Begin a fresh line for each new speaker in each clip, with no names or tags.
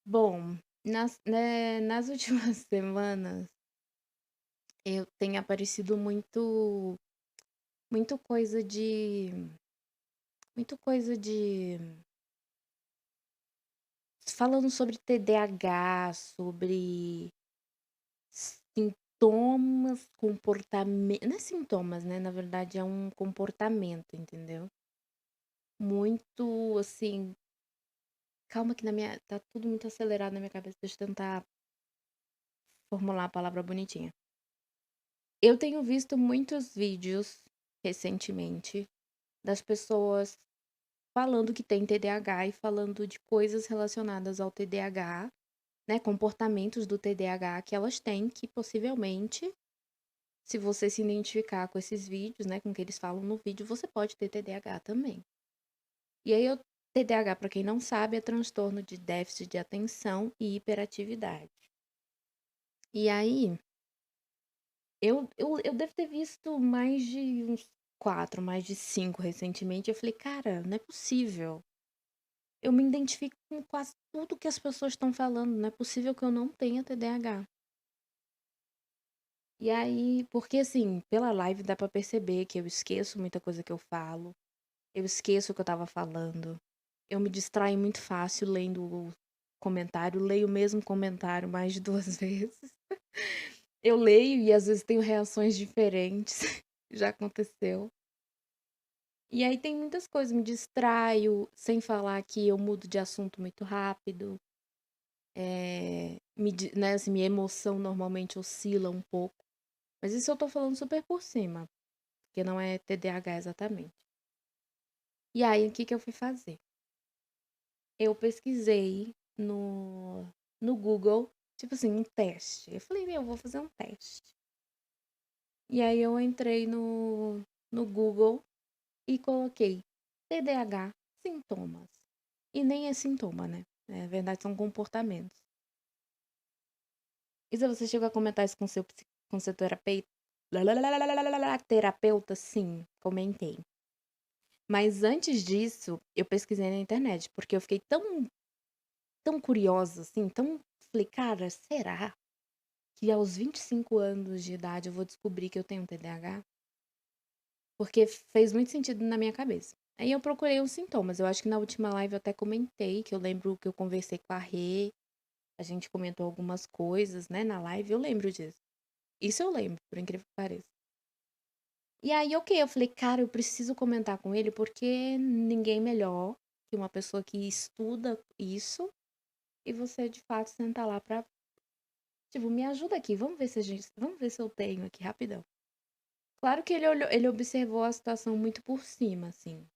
Bom, nas últimas semanas, eu tenho aparecido muito coisa de muito coisa de falando sobre TDAH, sobre sintomas, comportamento, não é sintomas, né, na verdade é um comportamento, entendeu. Muito, assim, calma que na minha tá tudo muito acelerado na minha cabeça, deixa eu tentar formular a palavra bonitinha. Eu tenho visto muitos vídeos recentemente das pessoas falando que tem TDAH e falando de coisas relacionadas ao TDAH, né, comportamentos do TDAH que elas têm, que possivelmente, se você se identificar com esses vídeos, né, com o que eles falam no vídeo, você pode ter TDAH também. E aí, o TDAH, para quem não sabe, é transtorno de déficit de atenção e hiperatividade. E aí, eu devo ter visto mais de uns 4, mais de 5 recentemente. Eu falei, cara, não é possível. Eu me identifico com quase tudo que as pessoas estão falando. Não é possível que eu não tenha TDAH. E aí, porque assim, pela live dá pra perceber que eu esqueço muita coisa que eu falo. Eu esqueço o que eu tava falando. Eu me distraio muito fácil lendo o comentário. Leio o mesmo comentário mais de 2 vezes. Eu leio e às vezes tenho reações diferentes. Já aconteceu. E aí tem muitas coisas, me distraio, sem falar que eu mudo de assunto muito rápido. Né, assim, minha emoção normalmente oscila um pouco. Mas isso eu tô falando super por cima, porque não é TDAH exatamente. E aí, o que que eu fui fazer? Eu pesquisei no Google, tipo assim, um teste. Eu falei, meu, eu vou fazer um teste. E aí eu entrei no Google e coloquei TDAH sintomas. E nem é sintoma, né? Na verdade, são comportamentos. E se você chegou a comentar isso com seu terapeuta? Terapeuta, sim, comentei. Mas antes disso, eu pesquisei na internet, porque eu fiquei tão curiosa, assim, tão. Falei, cara, será que aos 25 anos de idade eu vou descobrir que eu tenho TDAH? Porque fez muito sentido na minha cabeça. Aí eu procurei os sintomas. Eu acho que na última live eu até comentei, que eu lembro que eu conversei com a Rê, a gente comentou algumas coisas, né, na live, eu lembro disso. Isso eu lembro, por incrível que pareça. E aí, ok, eu falei, cara, eu preciso comentar com ele porque ninguém melhor que uma pessoa que estuda isso e você de fato sentar lá pra, tipo, me ajuda aqui, vamos ver se eu tenho aqui rapidão. Claro que ele olhou, ele observou a situação muito por cima, assim.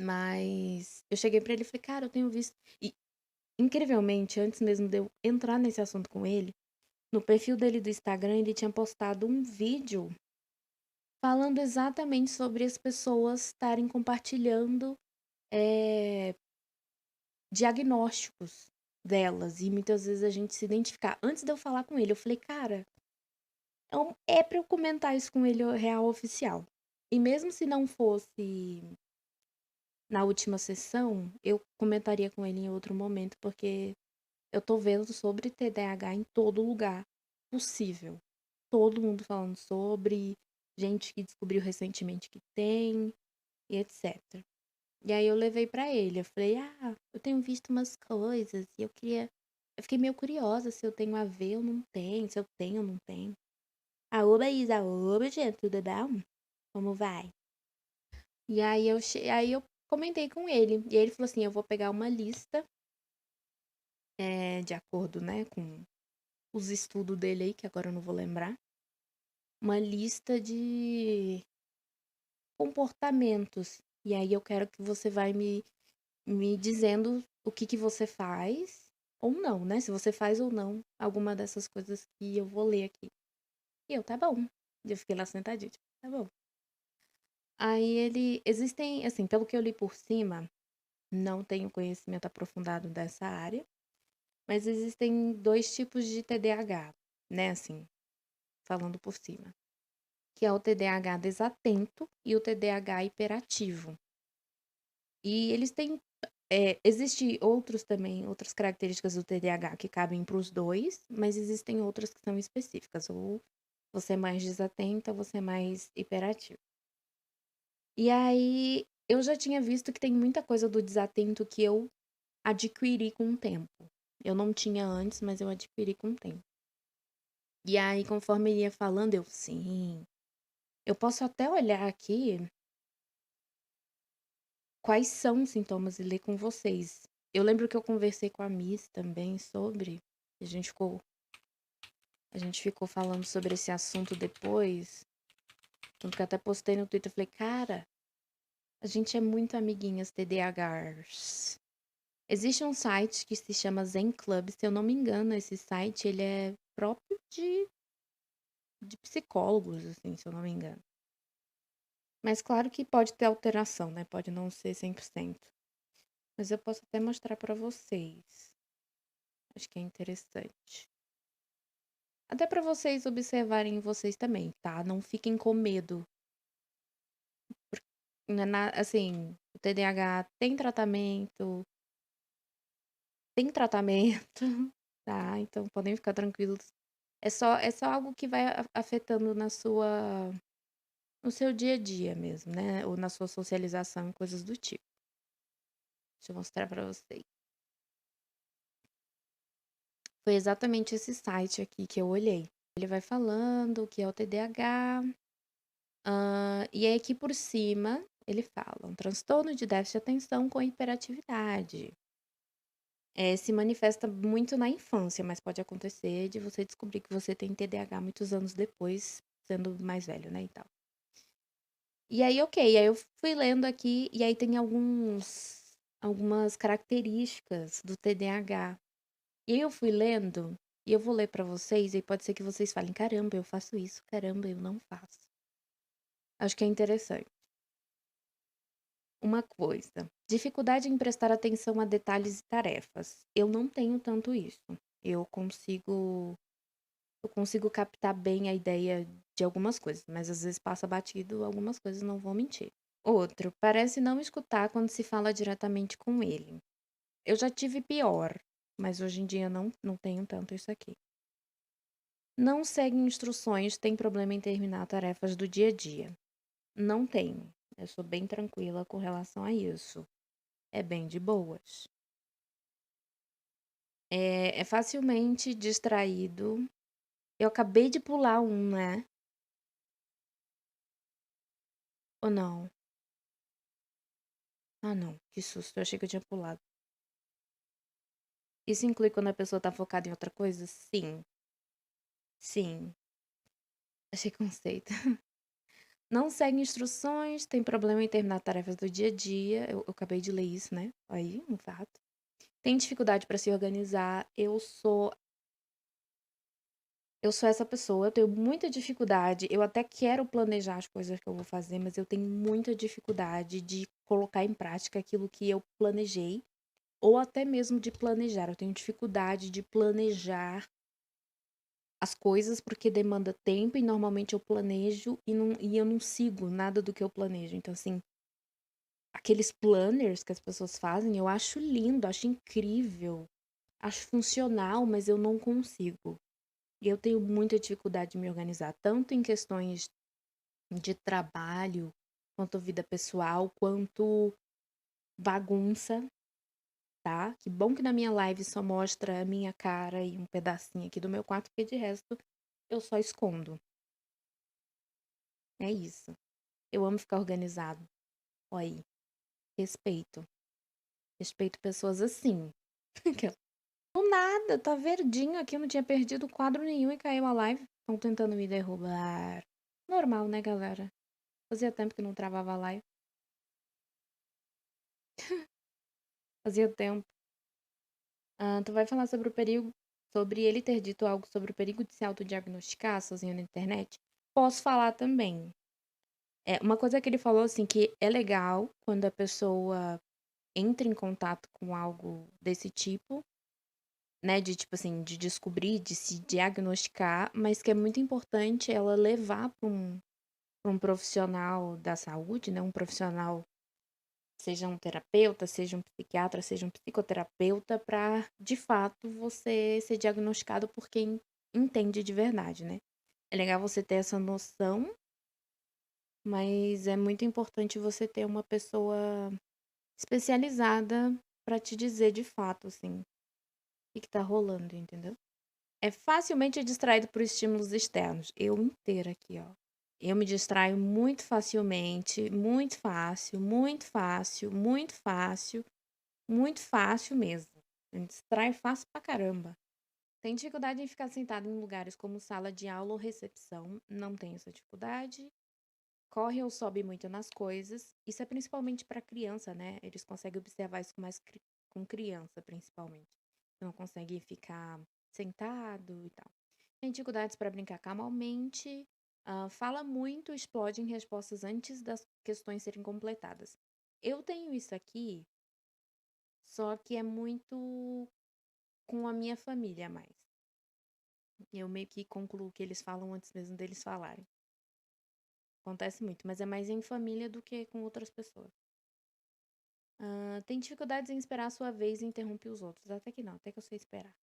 Mas eu cheguei pra ele e falei, cara, eu tenho visto. E, incrivelmente, antes mesmo de eu entrar nesse assunto com ele, no perfil dele do Instagram, ele tinha postado um vídeo falando exatamente sobre as pessoas estarem compartilhando eh, diagnósticos delas. E muitas vezes a gente se identificar. Antes de eu falar com ele, eu falei, cara, é pra eu comentar isso com ele real oficial. E mesmo se não fosse na última sessão, eu comentaria com ele em outro momento, porque eu tô vendo sobre TDAH em todo lugar possível. Todo mundo falando sobre, gente que descobriu recentemente que tem, e etc. E aí eu levei pra ele, eu falei, eu tenho visto umas coisas e eu queria. Eu fiquei meio curiosa se eu tenho a ver ou não tenho, se eu tenho ou não tenho. Oba, Isa, oba, gente, tudo bom? Como vai? E aí eu comentei com ele. E ele falou assim: eu vou pegar uma lista, de acordo, né, com os estudos dele aí, que agora eu não vou lembrar. Uma lista de comportamentos. E aí eu quero que você vai me dizendo o que que você faz ou não, né? Se você faz ou não alguma dessas coisas que eu vou ler aqui. E eu, tá bom. E eu fiquei lá sentadinha, tipo, tá bom. Aí existem, assim, pelo que eu li por cima, não tenho conhecimento aprofundado dessa área, mas existem dois tipos de TDAH, né, assim, falando por cima, que é o TDAH desatento e o TDAH hiperativo. E eles têm Existe outros também, outras características do TDAH que cabem para os dois, mas existem outras que são específicas, ou você é mais desatenta, ou você é mais hiperativo. E aí, eu já tinha visto que tem muita coisa do desatento que eu adquiri com o tempo. Eu não tinha antes, mas eu adquiri com o tempo. E aí, conforme ele ia falando, eu, sim. Eu posso até olhar aqui quais são os sintomas e ler com vocês. Eu lembro que eu conversei com a Miss também sobre. A gente ficou, a gente ficou falando sobre esse assunto depois. Tanto que eu até postei no Twitter. Falei, cara, a gente é muito amiguinhas TDAHs. Existe um site que se chama Zen Club. Se eu não me engano, esse site ele é próprio de psicólogos, assim, se eu não me engano. Mas claro que pode ter alteração, né? Pode não ser 100%. Mas eu posso até mostrar pra vocês. Acho que é interessante. Até pra vocês observarem vocês também, tá? Não fiquem com medo. Não é assim, o TDAH tem tratamento, tá? Então podem ficar tranquilos. É só algo que vai afetando no seu dia a dia mesmo, né? Ou na sua socialização, coisas do tipo. Deixa eu mostrar pra vocês. Foi exatamente esse site aqui que eu olhei. Ele vai falando o que é o TDAH. E aí aqui por cima ele fala: um transtorno de déficit de atenção com hiperatividade. Se manifesta muito na infância, mas pode acontecer de você descobrir que você tem TDAH muitos anos depois, sendo mais velho, né, e tal. E aí, ok, aí eu fui lendo aqui, e aí tem algumas características do TDAH. E aí eu fui lendo, e eu vou ler pra vocês, e pode ser que vocês falem, caramba, eu faço isso, caramba, eu não faço. Acho que é interessante. Uma coisa, dificuldade em prestar atenção a detalhes e tarefas. Eu não tenho tanto isso. Eu consigo eu consigo captar bem a ideia de algumas coisas, mas às vezes passa batido algumas coisas, não vou mentir. Outro, parece não escutar quando se fala diretamente com ele. Eu já tive pior, mas hoje em dia não tenho tanto isso aqui. Não segue instruções, tem problema em terminar tarefas do dia a dia. Não tenho. Eu sou bem tranquila com relação a isso. É bem de boas. É facilmente distraído. Eu acabei de pular um, né? Ou não? Ah, não. Que susto. Eu achei que eu tinha pulado. Isso inclui quando a pessoa tá focada em outra coisa? Sim. Sim. Achei conceito. Não segue instruções, tem problema em terminar tarefas do dia a dia. Eu acabei de ler isso, né? Aí, um fato. Tem dificuldade para se organizar. Eu sou essa pessoa, eu tenho muita dificuldade. Eu até quero planejar as coisas que eu vou fazer, mas eu tenho muita dificuldade de colocar em prática aquilo que eu planejei, ou até mesmo de planejar. Eu tenho dificuldade de planejar as coisas porque demanda tempo e normalmente eu planejo e eu não sigo nada do que eu planejo. Então, assim, aqueles planners que as pessoas fazem, eu acho lindo, acho incrível, acho funcional, mas eu não consigo. E eu tenho muita dificuldade de me organizar, tanto em questões de trabalho, quanto vida pessoal, quanto bagunça, tá? Que bom que na minha live só mostra a minha cara e um pedacinho aqui do meu quarto, porque de resto eu só escondo. É isso. Eu amo ficar organizado. Olha aí. Respeito. Respeito pessoas assim. Do nada, tá verdinho aqui, eu não tinha perdido quadro nenhum e caiu a live. Estão tentando me derrubar. Normal, né, galera? Fazia tempo que não travava a live. Fazia tempo. Tu vai falar sobre o perigo, sobre ele ter dito algo sobre o perigo de se autodiagnosticar sozinho na internet? Posso falar também. Uma coisa que ele falou, assim, que é legal quando a pessoa entra em contato com algo desse tipo, né, de tipo assim, de descobrir, de se diagnosticar, mas que é muito importante ela levar para um profissional da saúde, né, um profissional seja um terapeuta, seja um psiquiatra, seja um psicoterapeuta, para de fato você ser diagnosticado por quem entende de verdade, né? É legal você ter essa noção, mas é muito importante você ter uma pessoa especializada para te dizer de fato, assim, o que tá rolando, entendeu? É facilmente distraído por estímulos externos. Eu inteira aqui, ó. Eu me distraio muito facilmente, muito fácil, muito fácil, muito fácil, muito fácil mesmo. Eu me distraio fácil pra caramba. Tem dificuldade em ficar sentado em lugares como sala de aula ou recepção. Não tenho essa dificuldade. Corre ou sobe muito nas coisas. Isso é principalmente para criança, né? Eles conseguem observar isso com criança, principalmente. Não conseguem ficar sentado e tal. Tem dificuldades para brincar calmamente. Fala muito, explode em respostas antes das questões serem completadas. Eu tenho isso aqui, só que é muito com a minha família mais. Eu meio que concluo que eles falam antes mesmo deles falarem. Acontece muito, mas é mais em família do que com outras pessoas. Tem dificuldades em esperar a sua vez e interromper os outros. Até que não, até que eu sei esperar.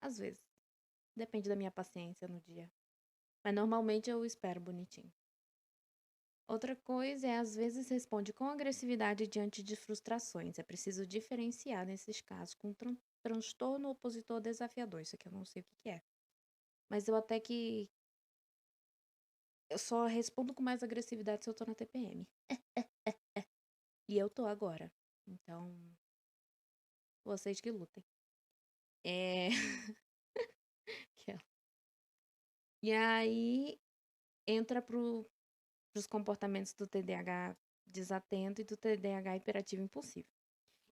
Às vezes. Depende da minha paciência no dia. Mas normalmente eu espero bonitinho. Outra coisa é, às vezes, responde com agressividade diante de frustrações. É preciso diferenciar nesses casos com transtorno opositor desafiador. Isso aqui eu não sei o que que é. Mas eu até que. Eu só respondo com mais agressividade se eu tô na TPM. E eu tô agora. Então, vocês que lutem. É. Aquela. E aí entra pros comportamentos do TDAH desatento e do TDAH hiperativo impulsivo.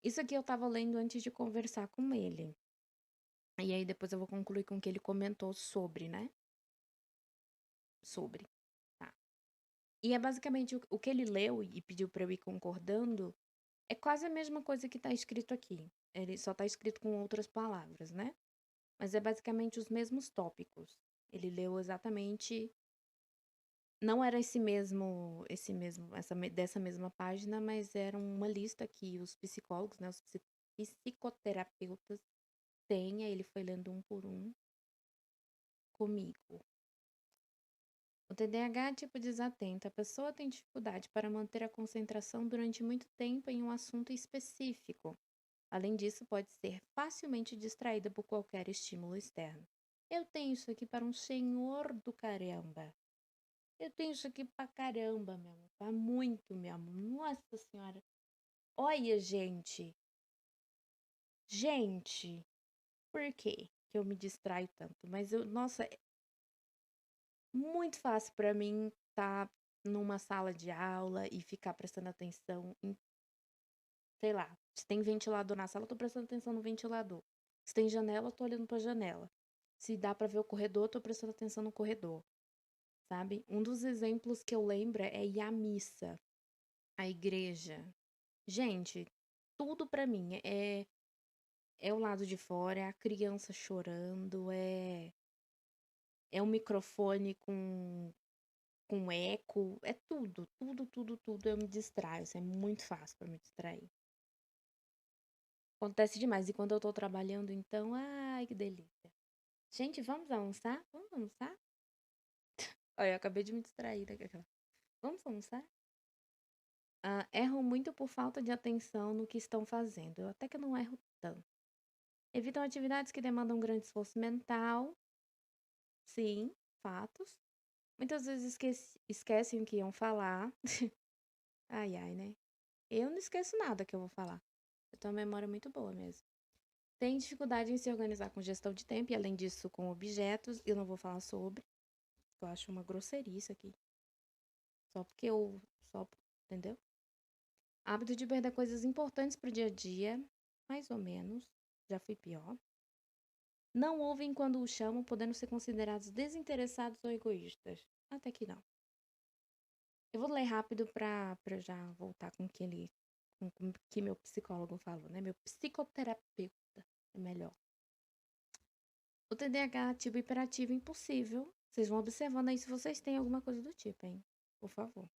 Isso aqui eu tava lendo antes de conversar com ele. E aí depois eu vou concluir com o que ele comentou sobre, né? Sobre. Tá. E é basicamente o que ele leu e pediu pra eu ir concordando é quase a mesma coisa que tá escrito aqui. Ele só tá escrito com outras palavras, né? Mas é basicamente os mesmos tópicos. Ele leu exatamente. Não era dessa mesma página, mas era uma lista que os psicólogos, né, os psicoterapeutas têm, aí ele foi lendo um por um comigo. O TDAH é tipo desatento. A pessoa tem dificuldade para manter a concentração durante muito tempo em um assunto específico. Além disso, pode ser facilmente distraída por qualquer estímulo externo. Eu tenho isso aqui para um senhor do caramba. Eu tenho isso aqui pra caramba, meu amor. Pra muito, meu amor. Nossa senhora. Olha, gente. Gente. Por quê que eu me distraio tanto? Mas eu, nossa, é muito fácil pra mim estar numa sala de aula e ficar prestando atenção em, sei lá, se tem ventilador na sala, eu tô prestando atenção no ventilador. Se tem janela, eu tô olhando pra janela. Se dá pra ver o corredor, eu tô prestando atenção no corredor, sabe? Um dos exemplos que eu lembro é ir à missa, à igreja. Gente, tudo pra mim é o lado de fora, é a criança chorando, é o microfone com eco, é tudo, tudo, tudo, tudo. Eu me distraio, isso é muito fácil pra me distrair. Acontece demais. E quando eu tô trabalhando, então, ai, que delícia. Gente, vamos almoçar? Vamos almoçar? Olha, eu acabei de me distrair daquela. Vamos almoçar? Erram muito por falta de atenção no que estão fazendo. Eu até que não erro tanto. Evitam atividades que demandam grande esforço mental. Sim, fatos. Muitas vezes esquecem o que iam falar. Ai, ai, né? Eu não esqueço nada que eu vou falar. Eu tenho uma memória muito boa mesmo. Tem dificuldade em se organizar com gestão de tempo e, além disso, com objetos. Eu não vou falar sobre. Eu acho uma grosseria isso aqui. Só porque eu. Só, entendeu? Hábito de perder coisas importantes pro dia a dia. Mais ou menos. Já fui pior. Não ouvem quando o chamam, podendo ser considerados desinteressados ou egoístas. Até que não. Eu vou ler rápido pra já voltar com o que meu psicólogo falou, né? Meu psicoterapeuta é melhor. O TDAH ativo e hiperativo impossível. Vocês vão observando aí se vocês têm alguma coisa do tipo, hein? Por favor.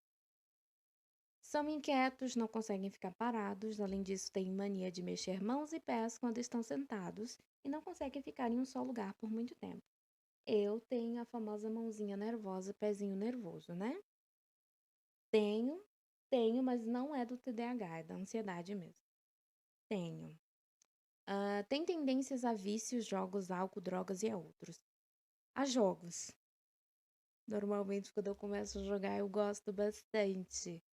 São inquietos, não conseguem ficar parados, além disso, têm mania de mexer mãos e pés quando estão sentados e não conseguem ficar em um só lugar por muito tempo. Eu tenho a famosa mãozinha nervosa, pezinho nervoso, né? Tenho, tenho, mas não é do TDAH, é da ansiedade mesmo. Tenho. Tem tendências a vícios, jogos, álcool, drogas e a outros. A jogos. Normalmente, quando eu começo a jogar, eu gosto bastante.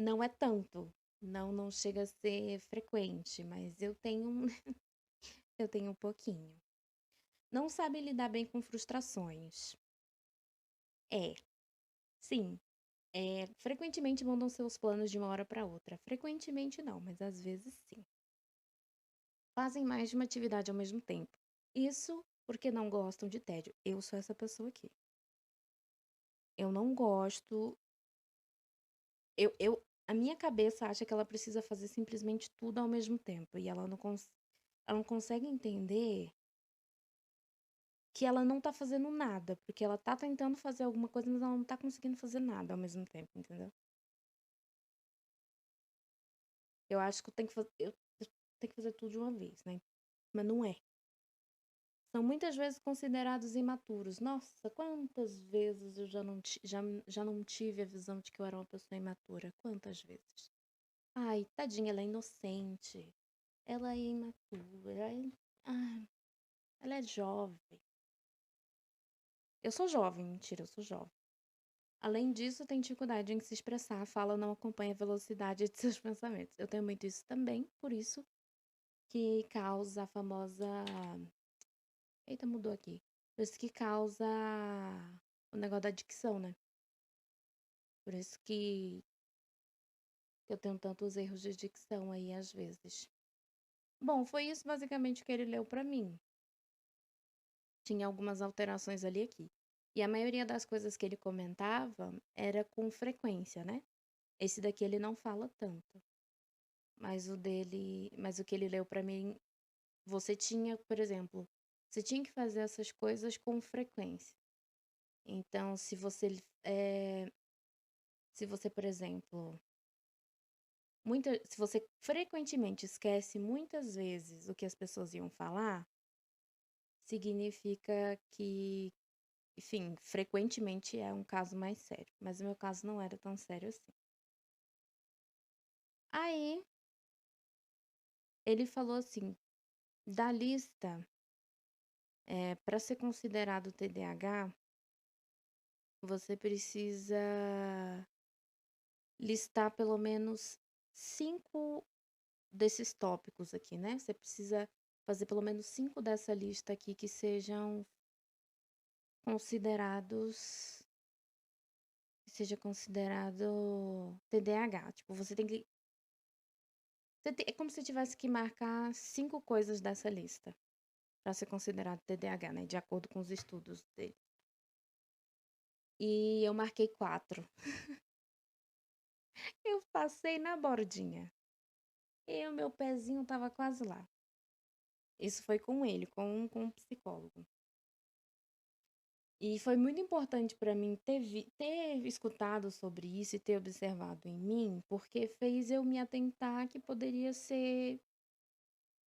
Não é tanto. Não chega a ser frequente, mas eu tenho um pouquinho. Não sabe lidar bem com frustrações. É, sim. Frequentemente mudam seus planos de uma hora para outra. Frequentemente não, mas às vezes sim. Fazem mais de uma atividade ao mesmo tempo. Isso porque não gostam de tédio. Eu sou essa pessoa aqui. Eu não gosto. A minha cabeça acha que ela precisa fazer simplesmente tudo ao mesmo tempo. E ela não consegue entender que ela não tá fazendo nada. Porque ela tá tentando fazer alguma coisa, mas ela não tá conseguindo fazer nada ao mesmo tempo, entendeu? Eu acho que eu tenho que fazer tudo de uma vez, né? Mas não é. São muitas vezes considerados imaturos. Nossa, quantas vezes eu já não tive a visão de que eu era uma pessoa imatura? Quantas vezes? Ai, tadinha, ela é inocente. Ela é imatura. Ah, ela é jovem. Eu sou jovem, mentira, eu sou jovem. Além disso, tem dificuldade em se expressar, a fala não acompanha a velocidade de seus pensamentos. Eu tenho muito isso também, por isso que causa a famosa. Eita, mudou aqui. Por isso que causa o negócio da dicção, né? Por isso que eu tenho tantos erros de dicção aí às vezes. Bom, foi isso basicamente que ele leu pra mim. Tinha algumas alterações ali e aqui. E a maioria das coisas que ele comentava era com frequência, né? Esse daqui ele não fala tanto. Mas o que ele leu pra mim, você tinha, por exemplo, você tinha que fazer essas coisas com frequência. Então, se você, por exemplo, se você frequentemente esquece muitas vezes o que as pessoas iam falar, significa que, enfim, frequentemente é um caso mais sério. Mas o meu caso não era tão sério assim. Aí, ele falou assim, da lista, para ser considerado TDAH, você precisa listar pelo menos 5 desses tópicos aqui, né? Você precisa fazer pelo menos 5 dessa lista aqui que sejam considerados que seja considerado TDAH. Tipo, é como se tivesse que marcar 5 coisas dessa lista para ser considerado TDAH, né? De acordo com os estudos dele. E eu marquei 4. Eu passei na bordinha. E o meu pezinho tava quase lá. Isso foi com ele, com um psicólogo. E foi muito importante para mim ter escutado sobre isso e ter observado em mim, porque fez eu me atentar que poderia ser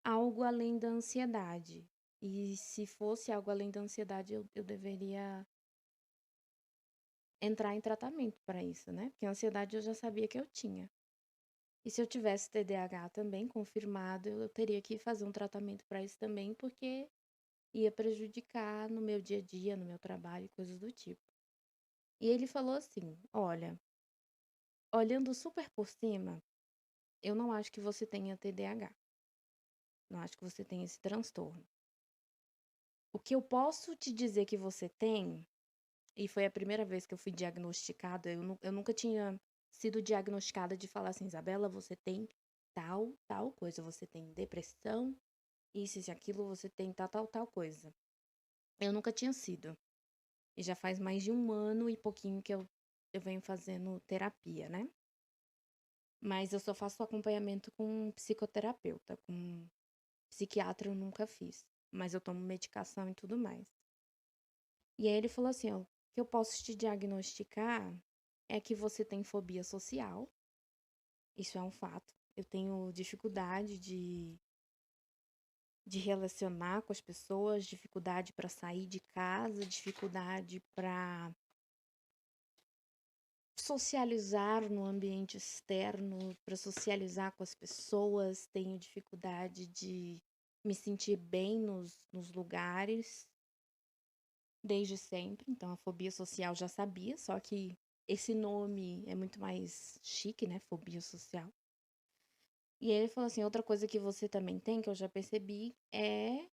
algo além da ansiedade. E se fosse algo além da ansiedade, eu deveria entrar em tratamento para isso, né? Porque a ansiedade eu já sabia que eu tinha. E se eu tivesse TDAH também confirmado, eu teria que fazer um tratamento para isso também, porque ia prejudicar no meu dia a dia, no meu trabalho, coisas do tipo. E ele falou assim: olha, olhando super por cima, eu não acho que você tenha TDAH. Não acho que você tenha esse transtorno. O que eu posso te dizer que você tem, e foi a primeira vez que eu fui diagnosticada, eu nunca tinha sido diagnosticada de falar assim, Isabela, você tem tal coisa, você tem depressão, isso e aquilo, você tem tal coisa. Eu nunca tinha sido. E já faz mais de 1 ano e pouquinho que eu venho fazendo terapia, né? Mas eu só faço acompanhamento com psicoterapeuta, com psiquiatra eu nunca fiz. Mas eu tomo medicação e tudo mais. E aí ele falou assim, ó, o que eu posso te diagnosticar é que você tem fobia social. Isso é um fato. Eu tenho dificuldade de relacionar com as pessoas, dificuldade para sair de casa, dificuldade para socializar no ambiente externo, para socializar com as pessoas, tenho dificuldade de me sentir bem nos lugares, desde sempre. Então, a fobia social já sabia, só que esse nome é muito mais chique, né? Fobia social. E ele falou assim: outra coisa que você também tem, que eu já percebi, é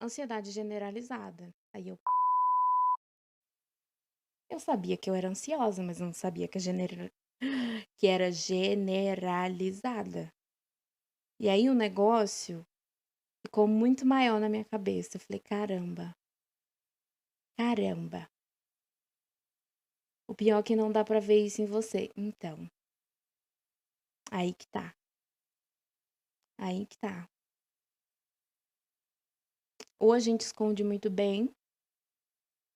ansiedade generalizada. Aí eu sabia que eu era ansiosa, mas eu não sabia que era generalizada. E aí o negócio ficou muito maior na minha cabeça. Eu falei: caramba, caramba. O pior é que não dá pra ver isso em você. Então, aí que tá. Aí que tá. Ou a gente esconde muito bem,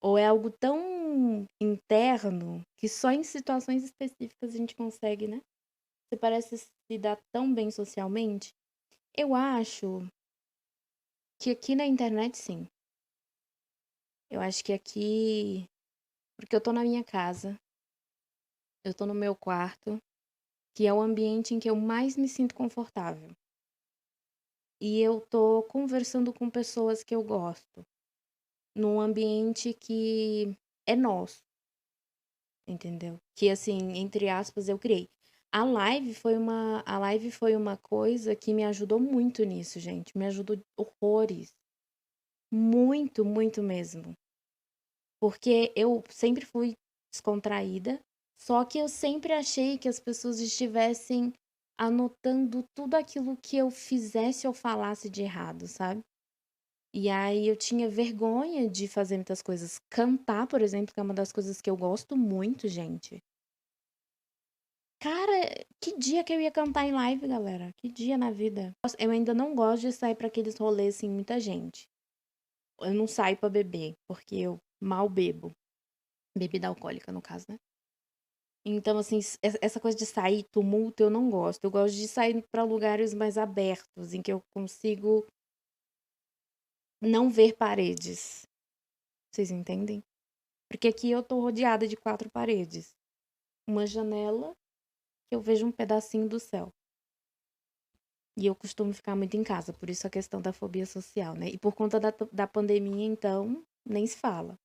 ou é algo tão interno que só em situações específicas a gente consegue, né? Você parece se dar tão bem socialmente. Eu acho que aqui na internet, sim. Eu acho que aqui. Porque eu tô na minha casa, eu tô no meu quarto, que é o ambiente em que eu mais me sinto confortável. E eu tô conversando com pessoas que eu gosto, num ambiente que é nosso, entendeu? Que assim, entre aspas, eu criei. A live foi uma coisa que me ajudou muito nisso, gente. Me ajudou horrores. Muito, muito mesmo. Porque eu sempre fui descontraída, só que eu sempre achei que as pessoas estivessem anotando tudo aquilo que eu fizesse ou falasse de errado, sabe? E aí eu tinha vergonha de fazer muitas coisas. Cantar, por exemplo, que é uma das coisas que eu gosto muito, gente. Cara, que dia que eu ia cantar em live, galera? Que dia na vida? Eu ainda não gosto de sair pra aqueles rolês assim, muita gente. Eu não saio pra beber, porque eu mal bebo. Bebida alcoólica, no caso, né? Então, assim, essa coisa de sair, tumulto, eu não gosto. Eu gosto de sair pra lugares mais abertos, em que eu consigo não ver paredes. Vocês entendem? Porque aqui eu tô rodeada de 4 paredes. Uma janela que eu vejo um pedacinho do céu. E eu costumo ficar muito em casa, por isso a questão da fobia social, né? E por conta da pandemia, então, nem se fala.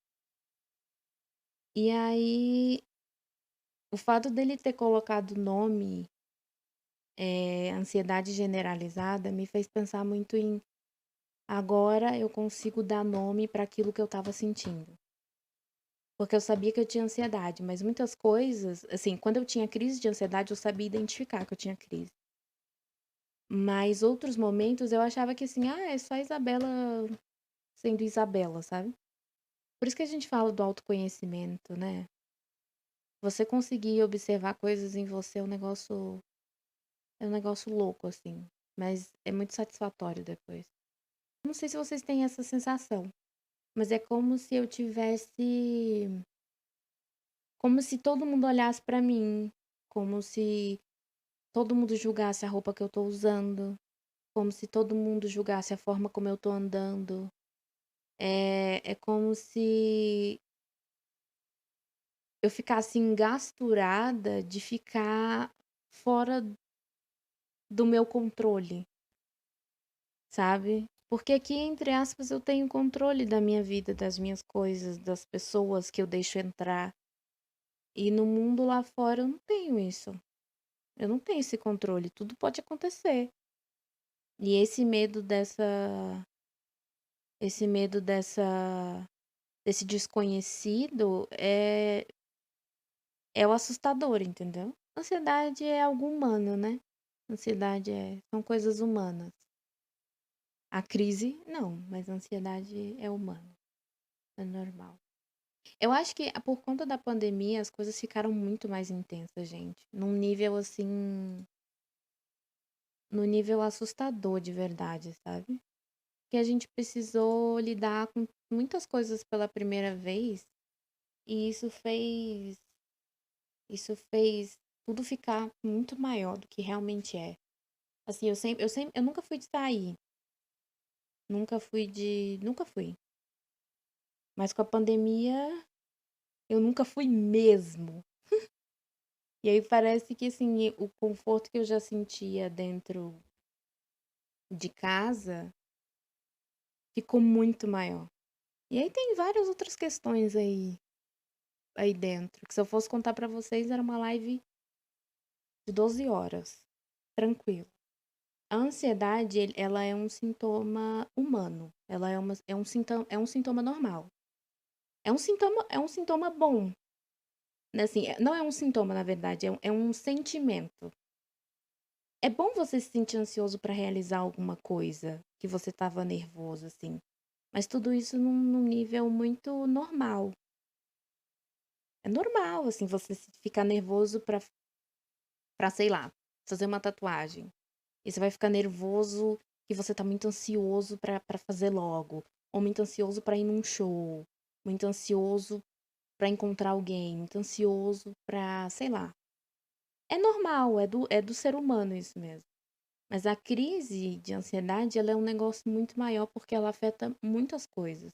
E aí, o fato dele ter colocado o nome ansiedade generalizada me fez pensar muito em agora eu consigo dar nome para aquilo que eu estava sentindo. Porque eu sabia que eu tinha ansiedade, mas muitas coisas, assim, quando eu tinha crise de ansiedade, eu sabia identificar que eu tinha crise. Mas outros momentos eu achava que assim, é só Isabela sendo Isabela, sabe? Por isso que a gente fala do autoconhecimento, né? Você conseguir observar coisas em você é um negócio louco, assim. Mas é muito satisfatório depois. Não sei se vocês têm essa sensação, mas é como se eu tivesse. Como se todo mundo olhasse pra mim. Como se todo mundo julgasse a roupa que eu tô usando. Como se todo mundo julgasse a forma como eu tô andando. É como se eu ficasse engasturada de ficar fora do meu controle, sabe? Porque aqui, entre aspas, eu tenho controle da minha vida, das minhas coisas, das pessoas que eu deixo entrar. E no mundo lá fora eu não tenho isso. Eu não tenho esse controle. Tudo pode acontecer. E esse medo desse desconhecido é o assustador, entendeu? Ansiedade é algo humano, né? Ansiedade são coisas humanas. A crise, não, mas a ansiedade é humana, é normal. Eu acho que por conta da pandemia as coisas ficaram muito mais intensas, gente. Num nível assustador de verdade, sabe? Que a gente precisou lidar com muitas coisas pela primeira vez e isso fez tudo ficar muito maior do que realmente é. Assim, eu nunca fui de sair, nunca fui. Mas com a pandemia, eu nunca fui mesmo. E aí parece que, assim, o conforto que eu já sentia dentro de casa ficou muito maior. E aí tem várias outras questões aí dentro, que se eu fosse contar pra vocês, era uma live de 12 horas, tranquilo. A ansiedade, ela é um sintoma humano. Ela é um sintoma normal. É um sintoma bom, né? Assim, não é um sintoma, na verdade, é um sentimento. É bom você se sentir ansioso para realizar alguma coisa que você estava nervoso, assim. Mas tudo isso num nível muito normal. É normal, assim, você ficar nervoso pra, sei lá, fazer uma tatuagem. E você vai ficar nervoso que você tá muito ansioso pra fazer logo. Ou muito ansioso pra ir num show. Muito ansioso pra encontrar alguém. Muito ansioso pra, sei lá. É normal, é do ser humano isso mesmo. Mas a crise de ansiedade, ela é um negócio muito maior porque ela afeta muitas coisas.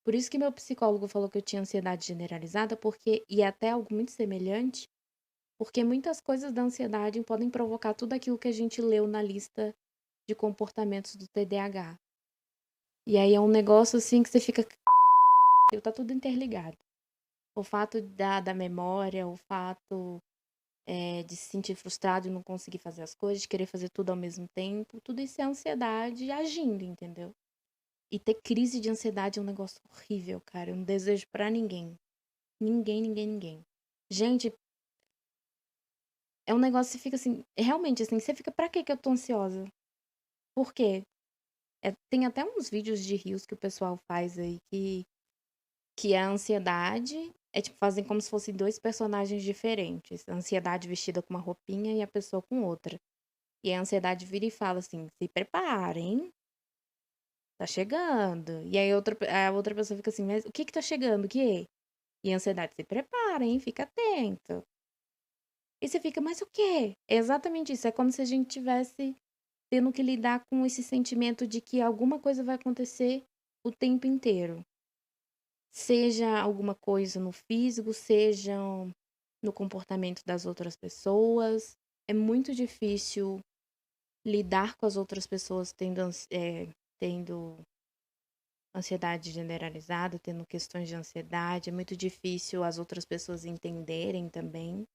Por isso que meu psicólogo falou que eu tinha ansiedade generalizada, porque, e é até algo muito semelhante, porque muitas coisas da ansiedade podem provocar tudo aquilo que a gente leu na lista de comportamentos do TDAH. E aí é um negócio assim que você fica. Tá tudo interligado. O fato da memória, o fato de se sentir frustrado e não conseguir fazer as coisas, de querer fazer tudo ao mesmo tempo, tudo isso é ansiedade agindo, entendeu? E ter crise de ansiedade é um negócio horrível, cara. Eu não desejo pra ninguém. Ninguém, ninguém, ninguém. Gente, é um negócio que fica assim, realmente assim, você fica, pra que eu tô ansiosa? Por quê? Tem até uns vídeos de rios que o pessoal faz aí que a ansiedade é tipo, fazem como se fossem dois personagens diferentes. A ansiedade vestida com uma roupinha e a pessoa com outra. E a ansiedade vira e fala assim: se preparem, tá chegando. E aí a outra pessoa fica assim: mas o que que tá chegando? O quê? E a ansiedade: se preparem, fica atento. E você fica: mas o quê? É exatamente isso. É como se a gente tivesse tendo que lidar com esse sentimento de que alguma coisa vai acontecer o tempo inteiro. Seja alguma coisa no físico, seja no comportamento das outras pessoas. É muito difícil lidar com as outras pessoas tendo ansiedade generalizada, tendo questões de ansiedade. É muito difícil as outras pessoas entenderem também.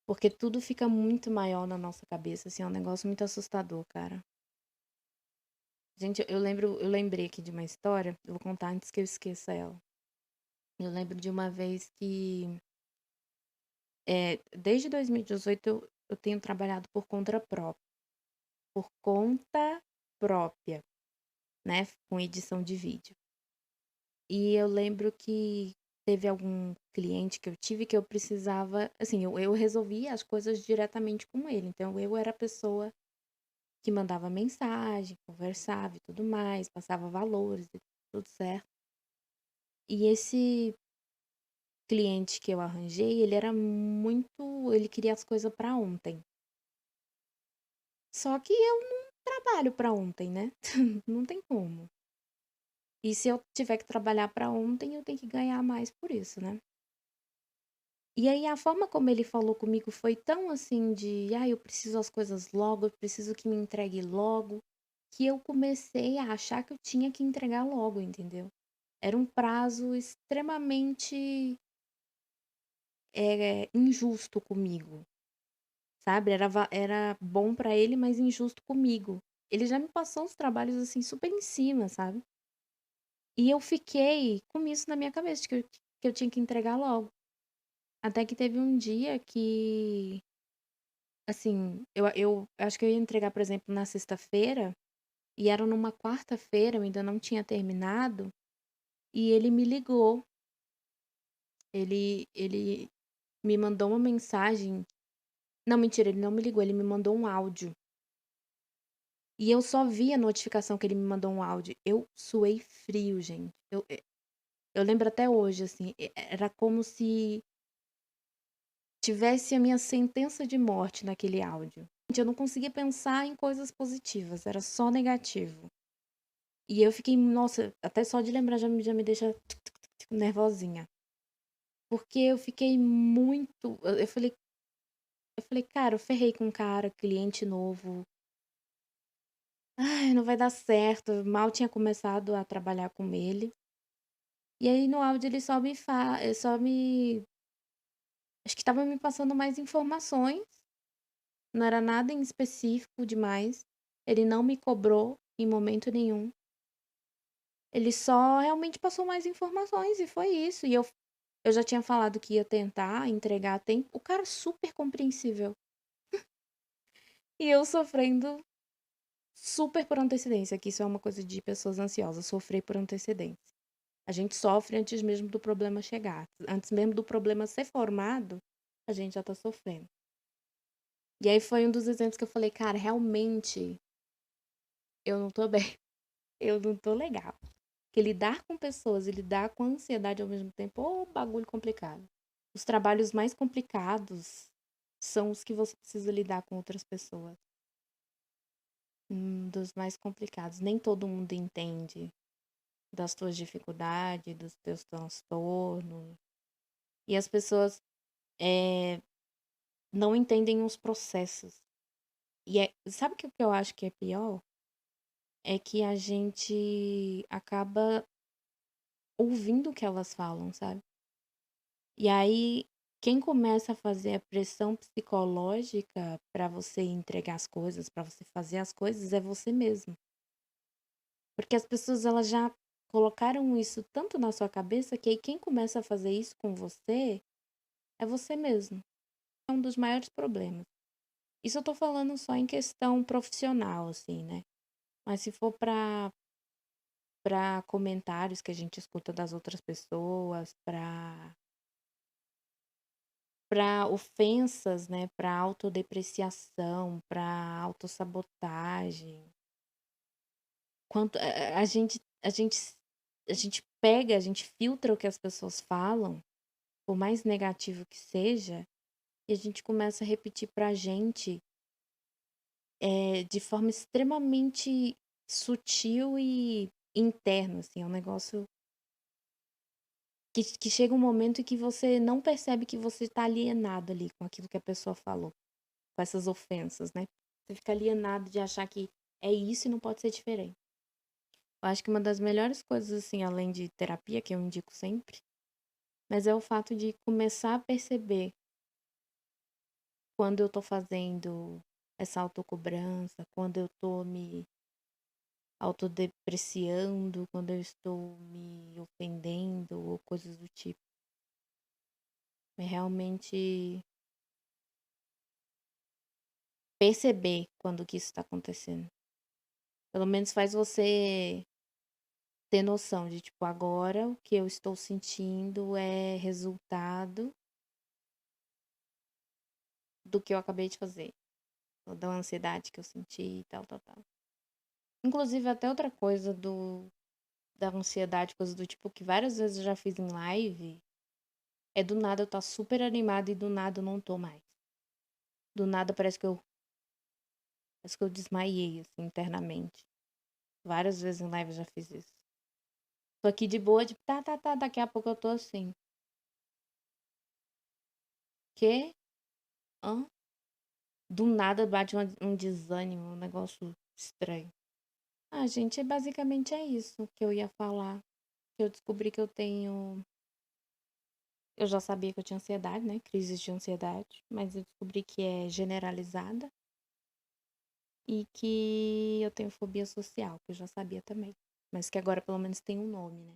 Porque tudo fica muito maior na nossa cabeça, assim, é um negócio muito assustador, cara. Gente, eu lembrei aqui de uma história, eu vou contar antes que eu esqueça ela. Eu lembro de uma vez que, desde 2018, eu tenho trabalhado por conta própria, né, com edição de vídeo. E eu lembro que teve algum cliente que eu tive que eu precisava, assim, eu resolvia as coisas diretamente com ele. Então eu era a pessoa que mandava mensagem, conversava e tudo mais, passava valores e tudo certo. E esse cliente que eu arranjei, ele era muito, ele queria as coisas pra ontem. Só que eu não trabalho pra ontem, né? Não tem como. E se eu tiver que trabalhar pra ontem, eu tenho que ganhar mais por isso, né? E aí a forma como ele falou comigo foi tão assim de, eu preciso as coisas logo, eu preciso que me entregue logo, que eu comecei a achar que eu tinha que entregar logo, entendeu? Era um prazo extremamente injusto comigo, sabe? Era bom pra ele, mas injusto comigo. Ele já me passou os trabalhos assim super em cima, sabe? E eu fiquei com isso na minha cabeça, que eu tinha que entregar logo. Até que teve um dia que, assim, eu acho que eu ia entregar, por exemplo, na sexta-feira, e era numa quarta-feira, eu ainda não tinha terminado, e ele me ligou. Ele me mandou uma mensagem. Não, mentira, ele não me ligou, ele me mandou um áudio. E eu só vi a notificação que ele me mandou um áudio. Eu suei frio, gente. Eu lembro até hoje, assim, era como se tivesse a minha sentença de morte naquele áudio. Gente, eu não conseguia pensar em coisas positivas, era só negativo. E eu fiquei, nossa, até só de lembrar já me deixa nervosinha. Porque eu fiquei muito. Eu falei, cara, eu ferrei com um cara, cliente novo. Ai, não vai dar certo. Eu mal tinha começado a trabalhar com ele. E aí no áudio ele só me. Acho que tava me passando mais informações. Não era nada em específico demais. Ele não me cobrou em momento nenhum. Ele só realmente passou mais informações e foi isso. E eu já tinha falado que ia tentar entregar a tempo. O cara super compreensível. E eu sofrendo super por antecedência, que isso é uma coisa de pessoas ansiosas, sofrer por antecedência. A gente sofre antes mesmo do problema chegar. Antes mesmo do problema ser formado, a gente já tá sofrendo. E aí foi um dos exemplos que eu falei, cara, realmente eu não tô bem. Eu não tô legal. Porque lidar com pessoas e lidar com a ansiedade ao mesmo tempo, ô, bagulho complicado. Os trabalhos mais complicados são os que você precisa lidar com outras pessoas. Dos mais complicados. Nem todo mundo entende das tuas dificuldades, dos teus transtornos. E as pessoas não entendem os processos. E sabe o que eu acho que é pior? É que a gente acaba ouvindo o que elas falam, sabe? E aí, quem começa a fazer a pressão psicológica pra você entregar as coisas, pra você fazer as coisas, é você mesmo. Porque as pessoas elas já colocaram isso tanto na sua cabeça que aí quem começa a fazer isso com você é você mesmo. É um dos maiores problemas. Isso eu tô falando só em questão profissional, assim, né? Mas se for pra comentários que a gente escuta das outras pessoas, pra ofensas, né? Pra autodepreciação, pra autossabotagem. Quanto a gente pega, a gente filtra o que as pessoas falam, por mais negativo que seja, e a gente começa a repetir pra gente de forma extremamente sutil e interna, assim, é um negócio que chega um momento em que você não percebe que você tá alienado ali com aquilo que a pessoa falou, com essas ofensas, né? Você fica alienado de achar que é isso e não pode ser diferente. Eu acho que uma das melhores coisas, assim, além de terapia, que eu indico sempre, mas é o fato de começar a perceber quando eu tô fazendo essa autocobrança, quando eu tô me autodepreciando, quando eu estou me ofendendo ou coisas do tipo. É realmente perceber quando que isso está acontecendo. Pelo menos faz você ter noção de, tipo, agora o que eu estou sentindo é resultado do que eu acabei de fazer. Ou da ansiedade que eu senti e tal, tal, tal. Inclusive, até outra coisa da ansiedade, coisa do tipo, que várias vezes eu já fiz em live, é do nada eu tá super animada e do nada eu não tô mais. Do nada parece que eu desmaiei, assim, internamente. Várias vezes em live eu já fiz isso. Tô aqui de boa, tipo, tá, daqui a pouco eu tô assim. Quê? Hã? Do nada bate um desânimo, um negócio estranho. Ah, gente, basicamente é isso que eu ia falar. Eu descobri que eu tenho. Eu já sabia que eu tinha ansiedade, né? Crise de ansiedade, mas eu descobri que é generalizada e que eu tenho fobia social, que eu já sabia também. Mas que agora pelo menos tem um nome, né?